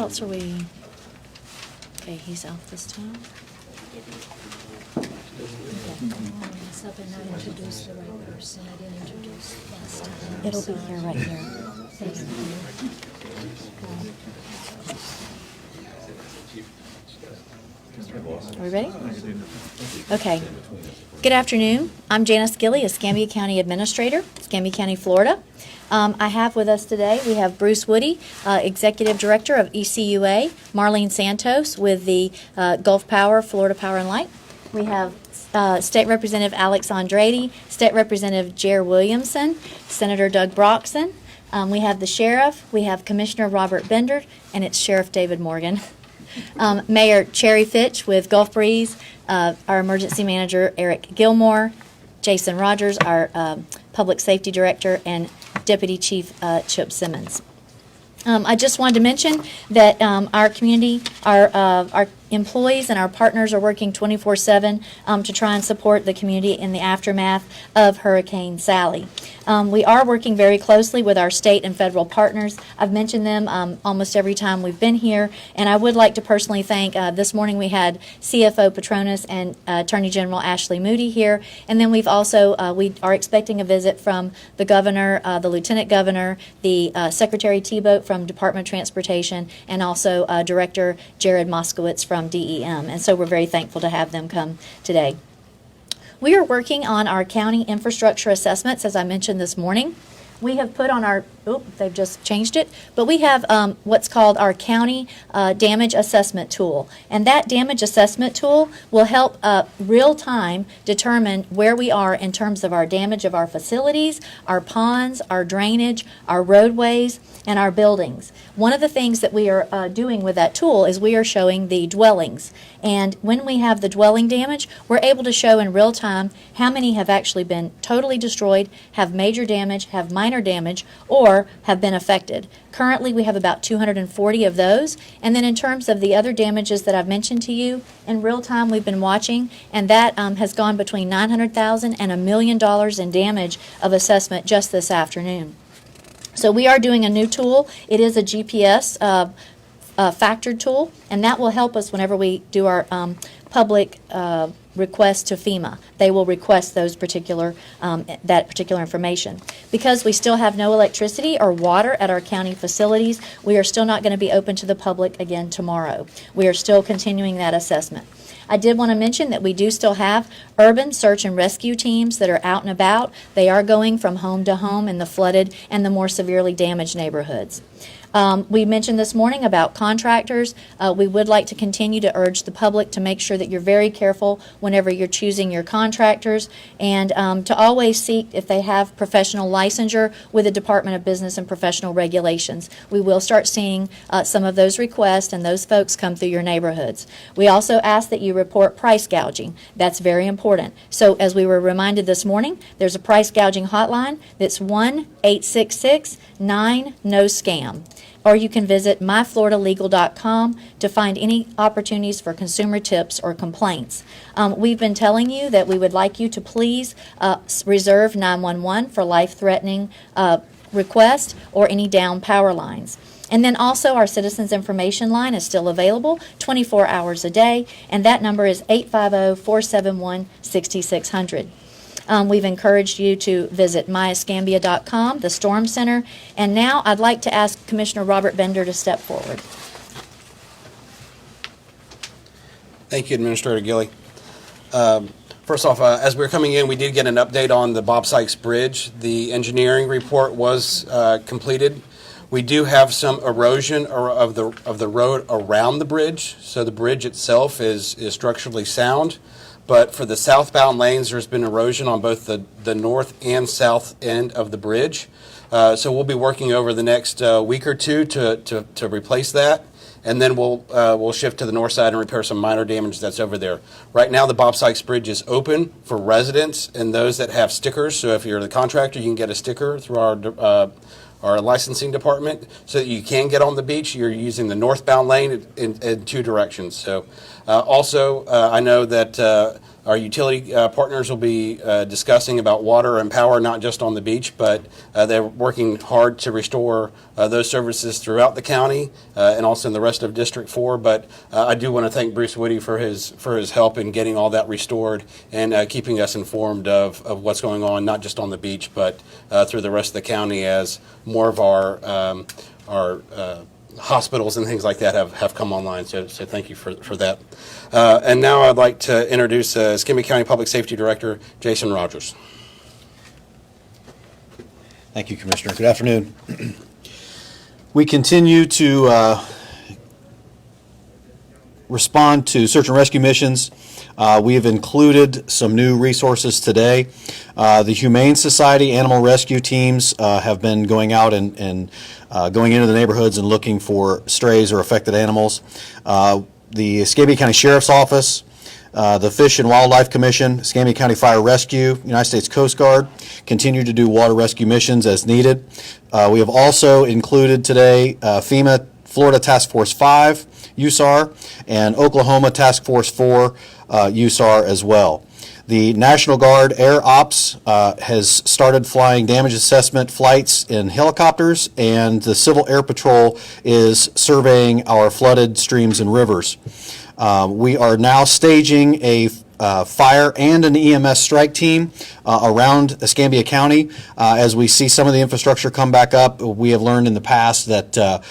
else are we? Okay, he's out this time. Mess up and not introduce the right person. I didn't introduce last time. It'll be here, right here. Thank you. Are we ready? Okay. Good afternoon. I'm Janice Gilley, Escambia County Administrator, Escambia County, Florida. I have with us today, we have Bruce Woody, Executive Director of ECUA, Marlene Santos with the Gulf Power, Florida Power and Light. We have State Representative Alex Andrade, State Representative Jer Williamson, Senator Doug Broxson. We have the Sheriff, we have Commissioner Robert Bender, and it's Sheriff David Morgan. Mayor Cherry Fitch with Gulf Breeze, our Emergency Manager Eric Gilmore, Jason Rogers, our Public Safety Director, and Deputy Chief Chip Simmons. I just wanted to mention that our community, our employees and our partners are working 24/7 to try and support the community in the aftermath of Hurricane Sally. We are working very closely with our state and federal partners. I've mentioned them almost every time we've been here, and I would like to personally thank, this morning we had CFO Petronas and Attorney General Ashley Moody here, and then we've also, we are expecting a visit from the governor, the lieutenant governor, the Secretary T-Boat from Department of Transportation, and also Director Jared Moskowitz from DEM, and so we're very thankful to have them come today. We are working on our county infrastructure assessments, as I mentioned this morning. We have put on our, they've just changed it, but we have what's called our county damage assessment tool. And that damage assessment tool will help real time determine where we are in terms of our damage of our facilities, our ponds, our drainage, our roadways, and our buildings. One of the things that we are doing with that tool is we are showing the dwellings. And when we have the dwelling damage, we're able to show in real time how many have actually been totally destroyed, have major damage, have minor damage, or have been affected. Currently, we have about 240 of those. And then in terms of the other damages that I've mentioned to you, in real time we've been watching, and that has gone between $900,000 and $1 million in damage of assessment just this afternoon. So we are doing a new tool. It is a GPS factored tool, and that will help us whenever we do our public request to FEMA. They will request those that particular information. Because we still have no electricity or water at our county facilities, we are still not going to be open to the public again tomorrow. We are still continuing that assessment. I did want to mention that we do still have urban search and rescue teams that are out and about. They are going from home to home in the flooded and the more severely damaged neighborhoods. We mentioned this morning about contractors. We would like to continue to urge the public to make sure that you're very careful whenever you're choosing your contractors, and to always seek if they have professional licensure with the Department of Business and Professional Regulations. We will start seeing some of those requests and those folks come through your neighborhoods. We also ask that you report price gouging. That's very important. So as we were reminded this morning, there's a price gouging hotline that's 1-866-9-NO-SCAM. Or you can visit myfloridalegal.com to find any opportunities for consumer tips or complaints. We've been telling you that we would like you to please reserve 911 for life-threatening requests or any down power lines. And then also our Citizens Information Line is still available 24 hours a day, and that number is 850-471-6600. We've encouraged you to visit myescambia.com, the Storm Center, and now I'd like to ask Commissioner Robert Bender to step forward. Thank you, Administrator Gilley. First off, as we were coming in, we did get an update on the Bob Sykes Bridge. The engineering report was completed. We do have some erosion of the road around the bridge, so the bridge itself is structurally sound. But for the southbound lanes, there's been erosion on both the north and south end of the bridge. So we'll be working over the next week or two to replace that. And then we'll shift to the north side and repair some minor damage that's over there. Right now, the Bob Sykes Bridge is open for residents and those that have stickers. So if you're the contractor, you can get a sticker through our licensing department so that you can get on the beach. You're using the northbound lane in two directions. So also, I know that Our utility partners will be discussing about water and power, not just on the beach, but they're working hard to restore those services throughout the county and also in the rest of District 4. But I do want to thank Bruce Woody for his help in getting all that restored and keeping us informed of what's going on, not just on the beach, but through the rest of the county as more of our hospitals and things like that have come online. So thank you for that. And now I'd like to introduce Escambia County Public Safety Director Jason Rogers. Thank you, Commissioner. Good afternoon. We continue to respond to search and rescue missions. We have included some new resources today. The Humane Society animal rescue teams have been going out and going into the neighborhoods and looking for strays or affected animals. The Escambia County Sheriff's Office, the Fish and Wildlife Commission, Escambia County Fire Rescue, United States Coast Guard continue to do water rescue missions as needed. We have also included today FEMA, Florida Task Force 5, USAR, and Oklahoma Task Force 4, USAR as well. The National Guard Air Ops has started flying damage assessment flights in helicopters, and the Civil Air Patrol is surveying our flooded streams and rivers. We are now staging a fire and an EMS strike team around Escambia County. As we see some of the infrastructure come back up, we have learned in the past that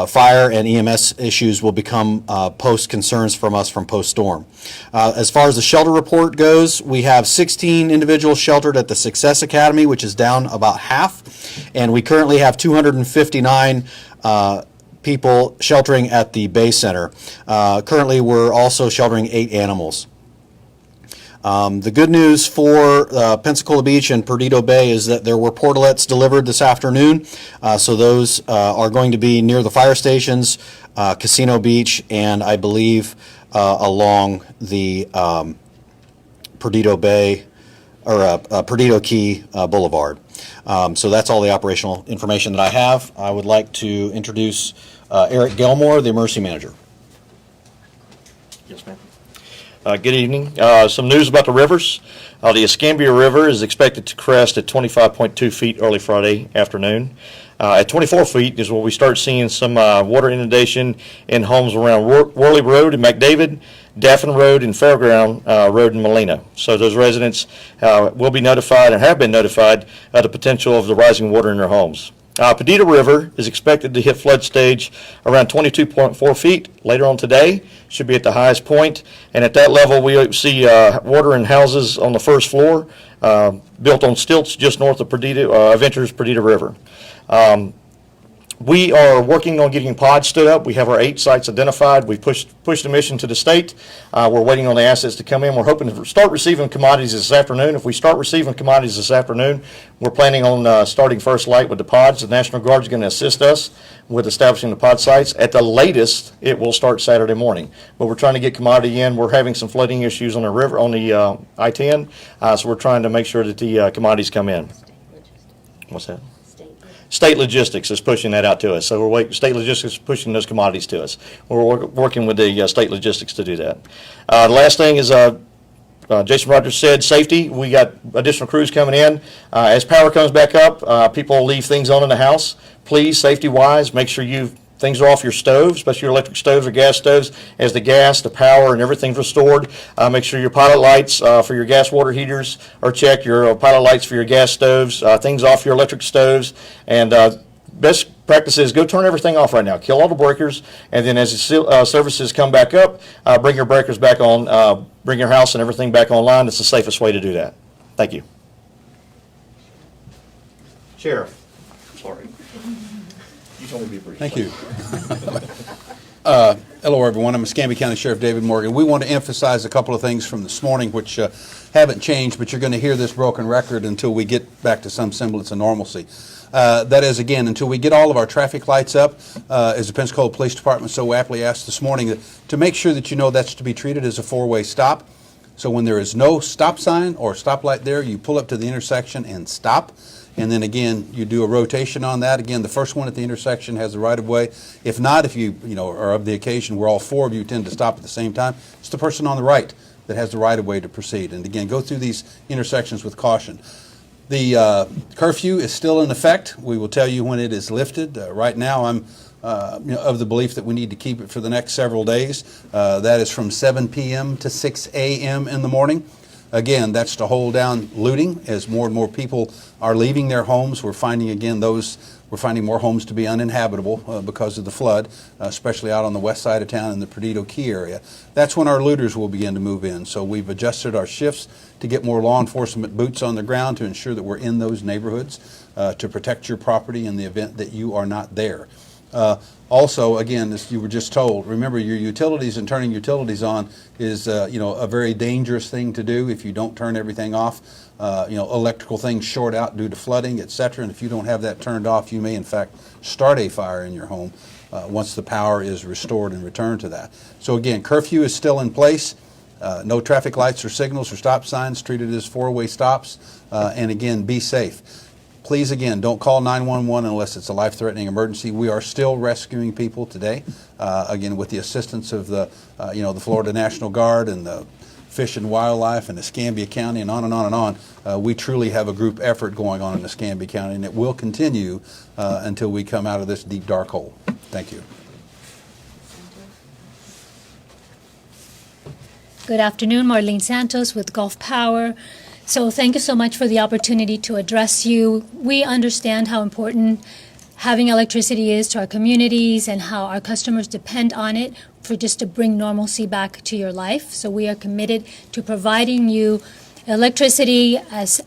fire and EMS issues will become post concerns from us from post-storm. As far as the shelter report goes, we have 16 individuals sheltered at the Success Academy, which is down about half, and we currently have 259 people sheltering at the Bay Center. Currently, we're also sheltering 8 animals. The good news for Pensacola Beach and Perdido Bay is that there were portalets delivered this afternoon. So those are going to be near the fire stations, Casino Beach, and I believe along the Perdido Bay or Perdido Key Boulevard. So that's all the operational information that I have. I would like to introduce Eric Gilmore, the emergency manager. Yes, ma'am. Good evening. Some news about the rivers. The Escambia River is expected to crest at 25.2 feet early Friday afternoon. At 24 feet is where we start seeing some water inundation in homes around Worley Road in McDavid, Daffin Road, and Fairground Road in Molina. So those residents will be notified and have been notified of the potential of the rising water in their homes. Perdido River is expected to hit flood stage around 22.4 feet later on today. Should be at the highest point, and at that level we see water in houses on the first floor built on stilts just north of Perdido, Ventures Perdido River. We are working on getting pods stood up. We have our 8 sites identified. We pushed a mission to the state. We're waiting on the assets to come in. We're hoping to start receiving commodities this afternoon. If we start receiving commodities this afternoon, we're planning on starting first light with the pods. The National Guard is going to assist us with establishing the pod sites. At the latest, it will start Saturday morning. But we're trying to get commodity in. We're having some flooding issues on the river, on the I-10, so we're trying to make sure that the commodities come in. What's that? State Logistics is pushing that out to us. So we're waiting. State Logistics is pushing those commodities to us. We're working with the State Logistics to do that. The last thing is Jason Rogers said safety. We got additional crews coming in. As power comes back up, people leave things on in the house. Please, safety-wise, make sure things are off your stove, especially your electric stoves or gas stoves. As the gas, the power, and everything's restored, make sure your pilot lights for your gas water heaters are checked, your pilot lights for your gas stoves, things off your electric stoves. And best practice is go turn everything off right now. Kill all the breakers, and then as the services come back up, bring your breakers back on, bring your house and everything back online. It's the safest way to do that. Thank you. Sheriff. Sorry. You told me to be brief. Thank you. Hello, everyone. I'm Escambia County Sheriff David Morgan. We want to emphasize a couple of things from this morning which haven't changed, but you're going to hear this broken record until we get back to some semblance of normalcy. That is, again, until we get all of our traffic lights up, as the Pensacola Police Department so aptly asked this morning, to make sure that you know that's to be treated as a 4-way stop. So when there is no stop sign or stoplight there, you pull up to the intersection and stop. And then again, you do a rotation on that. Again, the first one at the intersection has the right-of-way. If not, if you are of the occasion where all 4 of you tend to stop at the same time, it's the person on the right that has the right-of-way to proceed. And again, go through these intersections with caution. The curfew is still in effect. We will tell you when it is lifted. Right now, I'm of the belief that we need to keep it for the next several days. That is from 7 p.m. to 6 a.m. in the morning. Again, that's to hold down looting as more and more people are leaving their homes. We're finding, again, we're finding more homes to be uninhabitable because of the flood, especially out on the west side of town in the Perdido Key area. That's when our looters will begin to move in. So we've adjusted our shifts to get more law enforcement boots on the ground to ensure that we're in those neighborhoods to protect your property in the event that you are not there. Also, again, as you were just told, remember your utilities and turning utilities on is a very dangerous thing to do if you don't turn everything off. Electrical things short out due to flooding, etc. And if you don't have that turned off, you may in fact start a fire in your home once the power is restored and returned to that. So again, curfew is still in place. No traffic lights or signals or stop signs, treated as four-way stops. And again, be safe. Please, again, don't call 911 unless it's a life-threatening emergency. We are still rescuing people today, again, with the assistance of the Florida National Guard and the Fish and Wildlife and Escambia County and on and on and on. We truly have a group effort going on in Escambia County, and it will continue until we come out of this deep, dark hole. Thank you. Good afternoon, Marlene Santos with Gulf Power. So thank you so much for the opportunity to address you. We understand how important having electricity is to our communities and how our customers depend on it for just to bring normalcy back to your life. So we are committed to providing you electricity as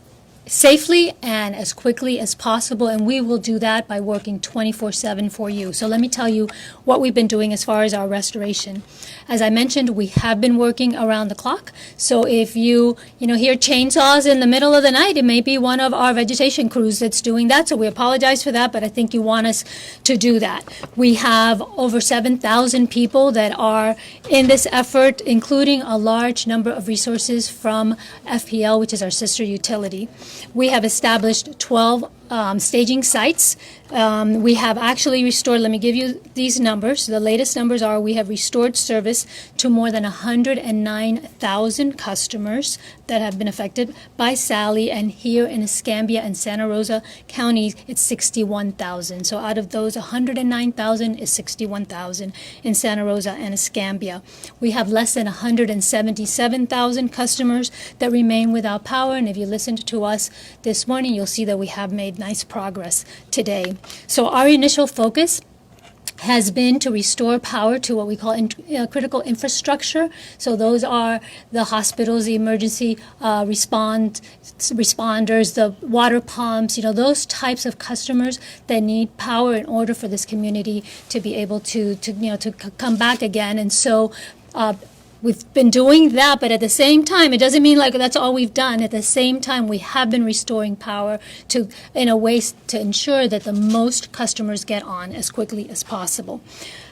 safely and as quickly as possible, and we will do that by working 24/7 for you. So let me tell you what we've been doing as far as our restoration. As I mentioned, we have been working around the clock. So if you hear chainsaws in the middle of the night, it may be one of our vegetation crews that's doing that. So we apologize for that, but I think you want us to do that. We have over 7,000 people that are in this effort, including a large number of resources from FPL, which is our sister utility. We have established 12 staging sites. We have actually restored, let me give you these numbers. The latest numbers are we have restored service to more than 109,000 customers that have been affected by Sally, and here in Escambia and Santa Rosa counties, it's 61,000. So out of those, 109,000 is 61,000 in Santa Rosa and Escambia. We have less than 177,000 customers that remain without power, and if you listened to us this morning, you'll see that we have made nice progress today. So our initial focus has been to restore power to what we call critical infrastructure. So those are the hospitals, the emergency responders, the water pumps, those types of customers that need power in order for this community to be able to come back again. And so we've been doing that, but at the same time, it doesn't mean like that's all we've done. At the same time, we have been restoring power in a way to ensure that the most customers get on as quickly as possible.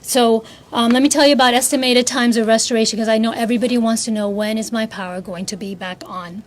So let me tell you about estimated times of restoration, because I know everybody wants to know, when is my power going to be back on?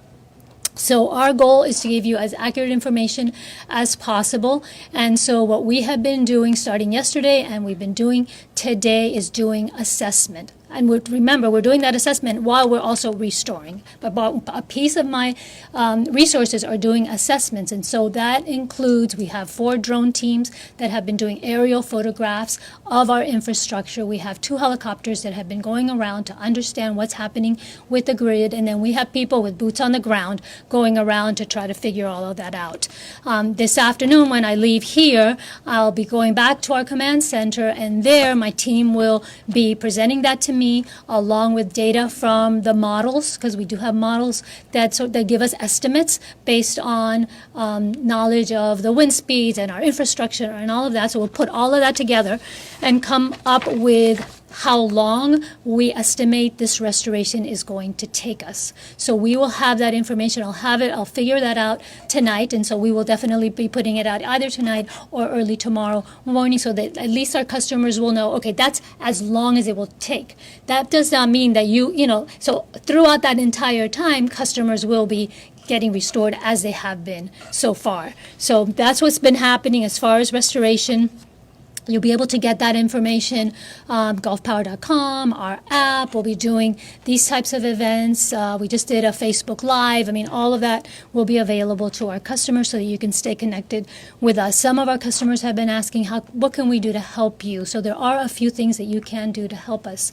So our goal is to give you as accurate information as possible. And so what we have been doing starting yesterday and we've been doing today is doing assessment. And remember, we're doing that assessment while we're also restoring. But a piece of my resources are doing assessments. And so that includes, we have 4 drone teams that have been doing aerial photographs of our infrastructure. We have 2 helicopters that have been going around to understand what's happening with the grid. And then we have people with boots on the ground going around to try to figure all of that out. This afternoon, when I leave here, I'll be going back to our command center, and there my team will be presenting that to me along with data from the models, because we do have models that give us estimates based on knowledge of the wind speeds and our infrastructure and all of that. So we'll put all of that together and come up with how long we estimate this restoration is going to take us. So we will have that information. I'll figure that out tonight, and so we will definitely be putting it out either tonight or early tomorrow morning, so that at least our customers will know, okay, that's as long as it will take. That does not mean that so throughout that entire time, customers will be getting restored as they have been so far. So that's what's been happening as far as restoration. You'll be able to get that information, golfpower.com, our app. We'll be doing these types of events. We just did a Facebook Live. I mean, all of that will be available to our customers so that you can stay connected with us. Some of our customers have been asking, what can we do to help you? So there are a few things that you can do to help us.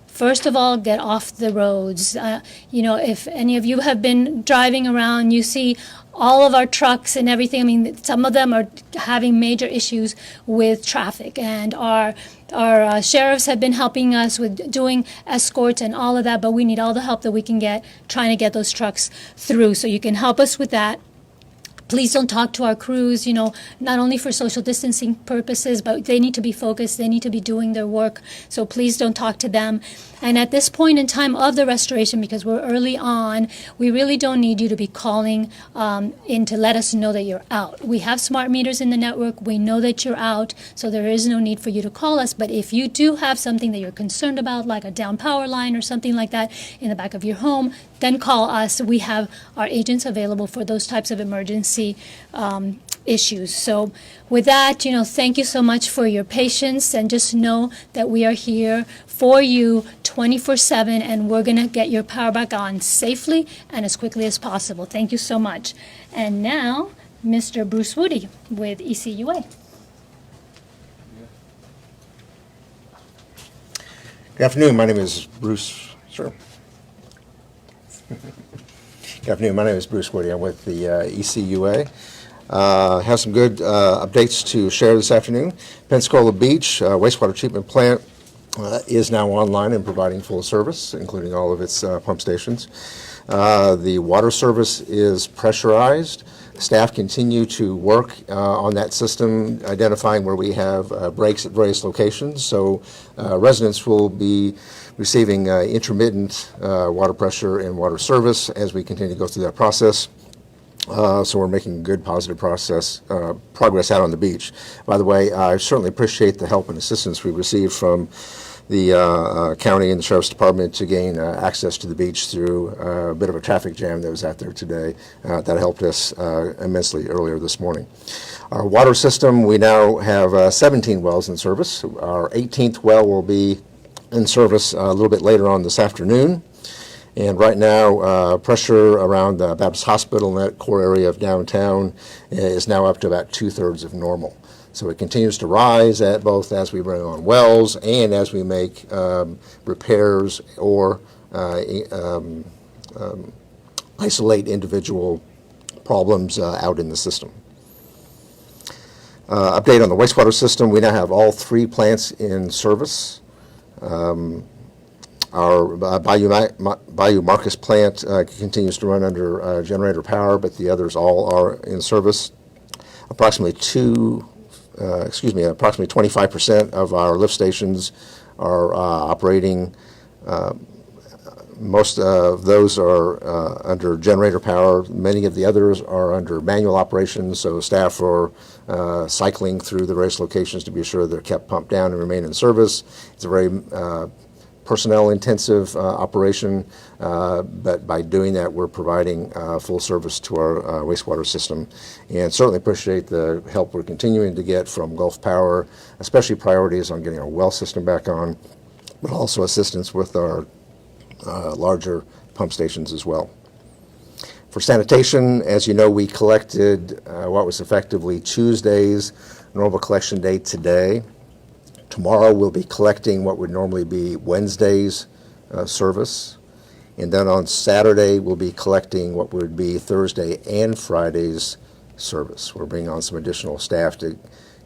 First of all, get off the roads. If any of you have been driving around, you see all of our trucks and everything. I mean, some of them are having major issues with traffic, and our sheriffs have been helping us with doing escorts and all of that, but we need all the help that we can get trying to get those trucks through. So you can help us with that. Please don't talk to our crews, not only for social distancing purposes, but they need to be focused. They need to be doing their work. So please don't talk to them. And at this point in time of the restoration, because we're early on, we really don't need you to be calling in to let us know that you're out. We have smart meters in the network. We know that you're out, so there is no need for you to call us. But if you do have something that you're concerned about, like a down power line or something like that in the back of your home, then call us. We have our agents available for those types of emergency issues. So with that, thank you so much for your patience, and just know that we are here for you 24/7, and we're going to get your power back on safely and as quickly as possible. Thank you so much. And now, Mr. Bruce Woody with ECUA. Good afternoon. My name is Bruce. Sure. Good afternoon. My name is Bruce Woody. I'm with the ECUA. Have some good updates to share this afternoon. Pensacola Beach wastewater treatment plant is now online and providing full service, including all of its pump stations. The water service is pressurized. Staff continue to work on that system, identifying where we have breaks at various locations. So residents will be receiving intermittent water pressure and water service as we continue to go through that process. So we're making good, positive progress out on the beach. By the way, I certainly appreciate the help and assistance we received from the county and the Sheriff's Department to gain access to the beach through a bit of a traffic jam that was out there today. That helped us immensely earlier this morning. Our water system, we now have 17 wells in service. Our 18th well will be in service a little bit later on this afternoon. And right now, pressure around Baptist Hospital and that core area of downtown is now up to about 2/3 of normal. So it continues to rise at both as we bring on wells and as we make repairs or isolate individual problems out in the system. Update on the wastewater system. We now have all 3 plants in service. Our Bayou Marcus plant continues to run under generator power, but the others all are in service. Approximately 25% of our lift stations are operating. Most of those are under generator power. Many of the others are under manual operations, so staff are cycling through the various locations to be sure they're kept pumped down and remain in service. It's a very personnel-intensive operation, but by doing that, we're providing full service to our wastewater system, and certainly appreciate the help we're continuing to get from Gulf Power, especially priorities on getting our well system back on, but also assistance with our larger pump stations as well. For sanitation, as you know, we collected what was effectively Tuesday's normal collection day today. Tomorrow we'll be collecting what would normally be Wednesday's service. And then on Saturday we'll be collecting what would be Thursday and Friday's service. We're bringing on some additional staff to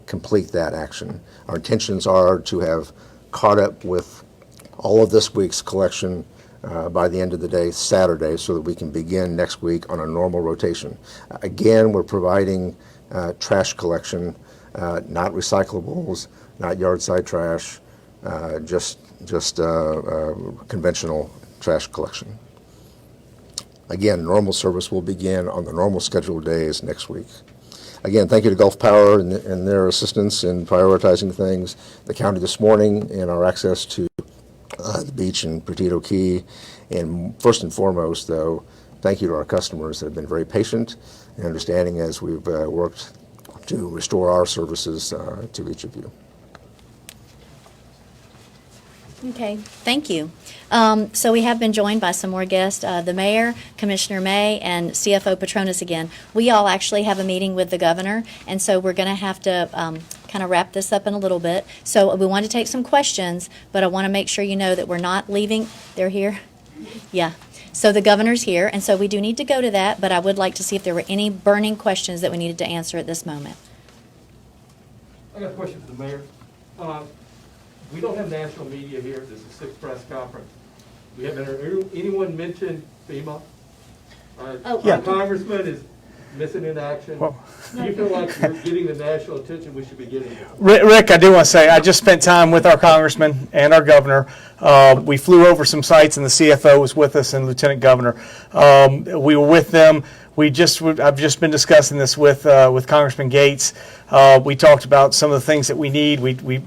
complete that action. Our intentions are to have caught up with all of this week's collection by the end of the day Saturday so that we can begin next week on a normal rotation. Again, we're providing trash collection, not recyclables, not yard side trash, just conventional trash collection. Again, normal service will begin on the normal scheduled days next week. Again, thank you to Gulf Power and their assistance in prioritizing things, the county this morning, and our access to the beach in Perdido Key. And first and foremost, though, thank you to our customers that have been very patient and understanding as we've worked to restore our services to each of you. Okay, thank you. So we have been joined by some more guests, the mayor, Commissioner May, and CFO Petronas again. We all actually have a meeting with the governor, and so we're going to have to kind of wrap this up in a little bit. So we want to take some questions, but I want to make sure you know that we're not leaving. They're here? Yeah. So the governor's here, and so we do need to go to that, but I would like to see if there were any burning questions that we needed to answer at this moment. I got a question for the mayor. We don't have national media here. This is sixth press conference. We haven't heard anyone mention FEMA. Our congressman is missing in action. Do you feel like you're getting the national attention we should be getting? Rick, I do want to say, I just spent time with our congressman and our governor. We flew over some sites, and the CFO was with us, and Lieutenant Governor. We were with them. I've just been discussing this with Congressman Gates. We talked about some of the things that we need.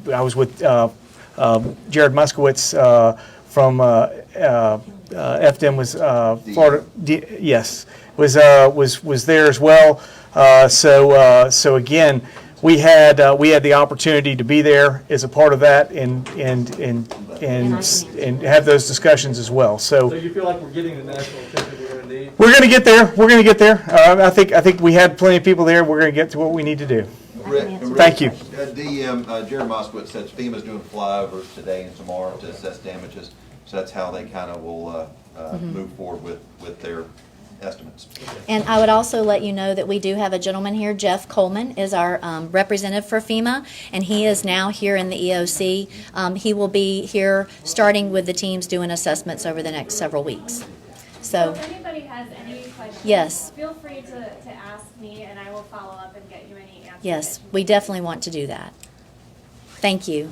I was with Jared Muskowitz from FDM was Florida. Yes, was there as well. So again, we had the opportunity to be there as a part of that and have those discussions as well. So you feel like we're getting the national attention we're going to need? We're going to get there. We're going to get there. I think we had plenty of people there. We're going to get to what we need to do. Thank you. Jared Moskowitz says FEMA's doing flyovers today and tomorrow to assess damages, so that's how they kind of will move forward with their estimates. And I would also let you know that we do have a gentleman here, Jeff Coleman, is our representative for FEMA, and he is now here in the EOC. He will be here starting with the teams doing assessments over the next several weeks. So if anybody has any questions, yes, feel free to ask me, and I will follow up and get you any answers. Yes, we definitely want to do that. Thank you.